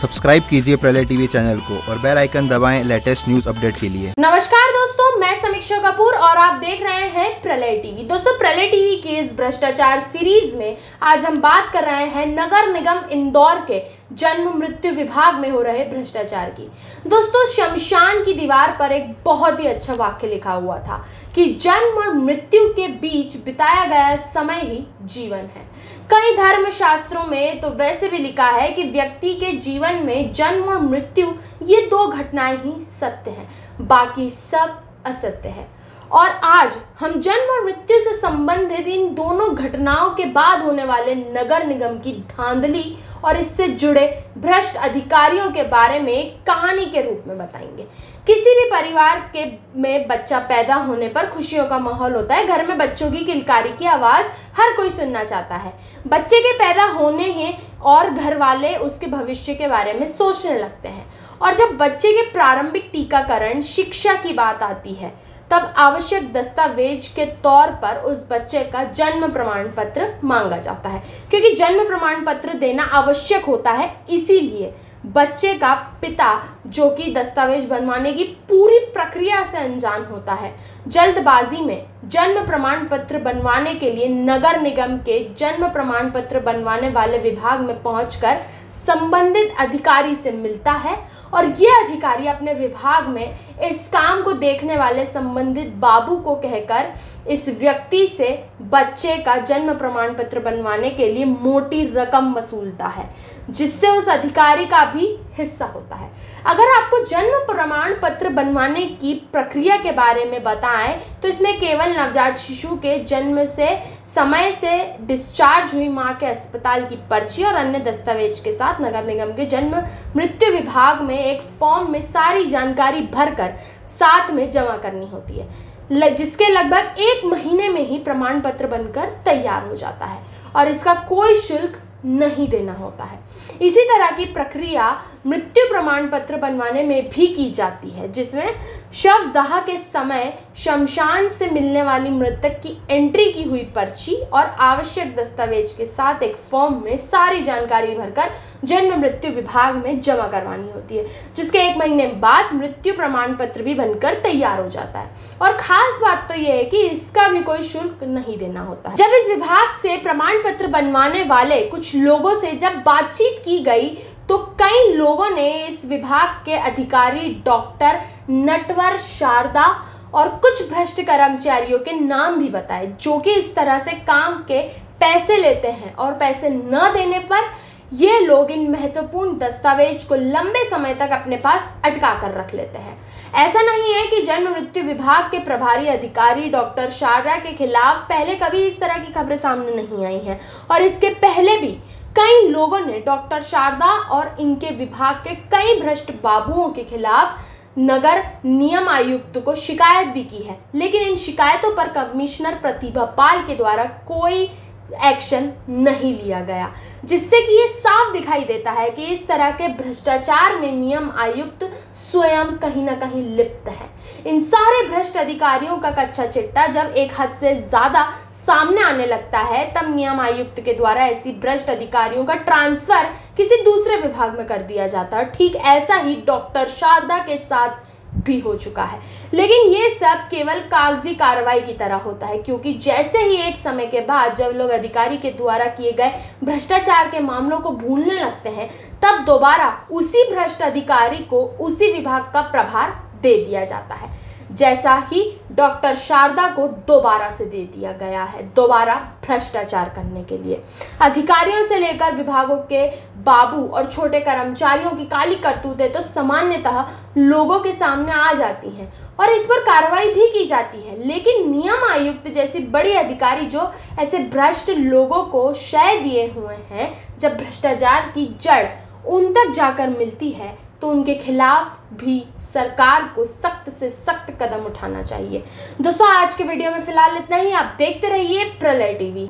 Subscribe कीजिए प्रलय TV channel को और बेल आइकन दबाएं लेटेस्ट न्यूज अपडेट के लिए। नमस्कार दोस्तों, मैं समीक्षा कपूर और आप देख रहे हैं प्रलय टीवी। दोस्तों, प्रलय टीवी की इस भ्रष्टाचार सीरीज में आज हम बात कर रहे हैं नगर निगम इंदौर के जन्म मृत्यु विभाग में हो रहे भ्रष्टाचार की। दोस्तों, शमशान की दीवार पर एक बहुत ही अच्छा वाक्य लिखा हुआ था कि जन्म और मृत्यु के बीच बिताया गया समय ही जीवन है। कई धर्म शास्त्रों में तो वैसे भी लिखा है कि व्यक्ति के जीवन में जन्म और मृत्यु ये दो घटनाएं ही सत्य हैं, बाकी सब असत्य है। और आज हम जन्म और मृत्यु से संबंधित इन दोनों घटनाओं के बाद होने वाले नगर निगम की धांधली और इससे जुड़े भ्रष्ट अधिकारियों के बारे में एक कहानी के रूप में बताएंगे। किसी भी परिवार के में बच्चा पैदा होने पर खुशियों का माहौल होता है। घर में बच्चों की किलकारी की आवाज़ हर कोई सुनना चाहता है। बच्चे के पैदा होने हैं और घर वाले उसके भविष्य के बारे में सोचने लगते हैं। और जब बच्चे के प्रारंभिक टीकाकरण, शिक्षा की बात आती है, तब आवश्यक दस्तावेज के तौर पर उस बच्चे का जन्म प्रमाण पत्र मांगा जाता है, क्योंकि जन्म प्रमाण पत्र देना आवश्यक होता है। इसीलिए बच्चे का पिता, जो कि दस्तावेज बनवाने की पूरी प्रक्रिया से अनजान होता है, जल्दबाजी में जन्म प्रमाण पत्र बनवाने के लिए नगर निगम के जन्म प्रमाण पत्र बनवाने वाले विभाग में पहुंचकर संबंधित अधिकारी से मिलता है और यह अधिकारी अपने विभाग में इस काम को देखने वाले संबंधित बाबू को कहकर इस व्यक्ति से बच्चे का जन्म प्रमाण पत्र बनवाने के लिए मोटी रकम वसूलता है, जिससे उस अधिकारी का भी हिस्सा होता है। अगर आपको जन्म प्रमाण पत्र बनवाने की प्रक्रिया के बारे में बताएं तो इसमें केवल नवजात शिशु के जन्म से समय से डिस्चार्ज हुई मां के अस्पताल की पर्ची और अन्य दस्तावेज के साथ नगर निगम के जन्म मृत्यु विभाग में एक फॉर्म में सारी जानकारी भरकर साथ में जमा करनी होती है, जिसके लगभग 1 महीने में ही प्रमाण पत्र बनकर तैयार हो जाता है और इसका कोई शुल्क नहीं देना होता है। इसी तरह की प्रक्रिया मृत्यु प्रमाण पत्र बनवाने में भी की जाती है, जिसमें शवदाह के समय शमशान से मिलने वाली मृतक की एंट्री की हुई पर्ची और आवश्यक दस्तावेज के साथ एक फॉर्म में सारी जानकारी भरकर जन्म मृत्यु विभाग में जमा करवानी होती है, जिसके 1 महीने बाद मृत्यु प्रमाण पत्र भी बनकर तैयार हो जाता है। और खास बात तो यह है कि इसका भी कोई शुल्क नहीं देना होता है। जब इस विभाग से प्रमाण पत्र बनवाने वाले कुछ लोगों से जब बातचीत की गई तो कई लोगों ने इस विभाग के अधिकारी डॉक्टर नटवर, शारदा और कुछ भ्रष्ट कर्मचारियों के नाम भी बताए, जो कि इस तरह से काम के पैसे लेते हैं और पैसे न देने पर ये लोग इन महत्वपूर्ण दस्तावेज को लंबे समय तक अपने पास अटका कर रख लेते हैं। ऐसा नहीं है कि जन्म मृत्यु विभाग के प्रभारी अधिकारी डॉक्टर शारदा के खिलाफ पहले कभी इस तरह की खबरें सामने नहीं आई हैं, और इसके पहले भी कई लोगों ने डॉक्टर शारदा और इनके विभाग के कई भ्रष्ट बाबुओं के खिलाफ नगर निगम आयुक्त को शिकायत भी की है, लेकिन इन शिकायतों पर कमिश्नर प्रतिभा पाल के द्वारा कोई एक्शन नहीं लिया गया, जिससे कि ये साफ दिखाई देता है कि इस तरह के भ्रष्टाचार में निगम आयुक्त स्वयं कहीं ना कहीं लिप्त है। इन सारे भ्रष्ट अधिकारियों का कच्चा चिट्टा जब एक हद से ज़्यादा सामने आने लगता है, तब निगम आयुक्त के द्वारा ऐसी भ्रष्ट अधिकारियों का ट्रांसफर किसी दूसरे विभाग में कर दिया जाता है। ठीक ऐसा ही डॉक्टर शारदा के साथ भी हो चुका है, लेकिन ये सब केवल कागजी कार्रवाई की तरह होता है, क्योंकि जैसे ही एक समय के बाद जब लोग अधिकारी के द्वारा किए गए भ्रष्टाचार के मामलों को भूलने लगते हैं, तब दोबारा उसी भ्रष्ट अधिकारी को उसी विभाग का प्रभार दे दिया जाता है, जैसा ही डॉक्टर शारदा को दोबारा से दे दिया गया है, दोबारा भ्रष्टाचार करने के लिए। अधिकारियों से लेकर विभागों के बाबू और छोटे कर्मचारियों की काली करतूतें तो सामान्यतः लोगों के सामने आ जाती हैं और इस पर कार्रवाई भी की जाती है, लेकिन निगम आयुक्त जैसे बड़े अधिकारी जो ऐसे भ्रष्ट लोगों को शय दिए हुए हैं, जब भ्रष्टाचार की जड़ उन तक जाकर मिलती है तो उनके खिलाफ भी सरकार को सख्त से सख्त कदम उठाना चाहिए। दोस्तों, आज के वीडियो में फिलहाल इतना ही। आप देखते रहिए प्रलय टीवी।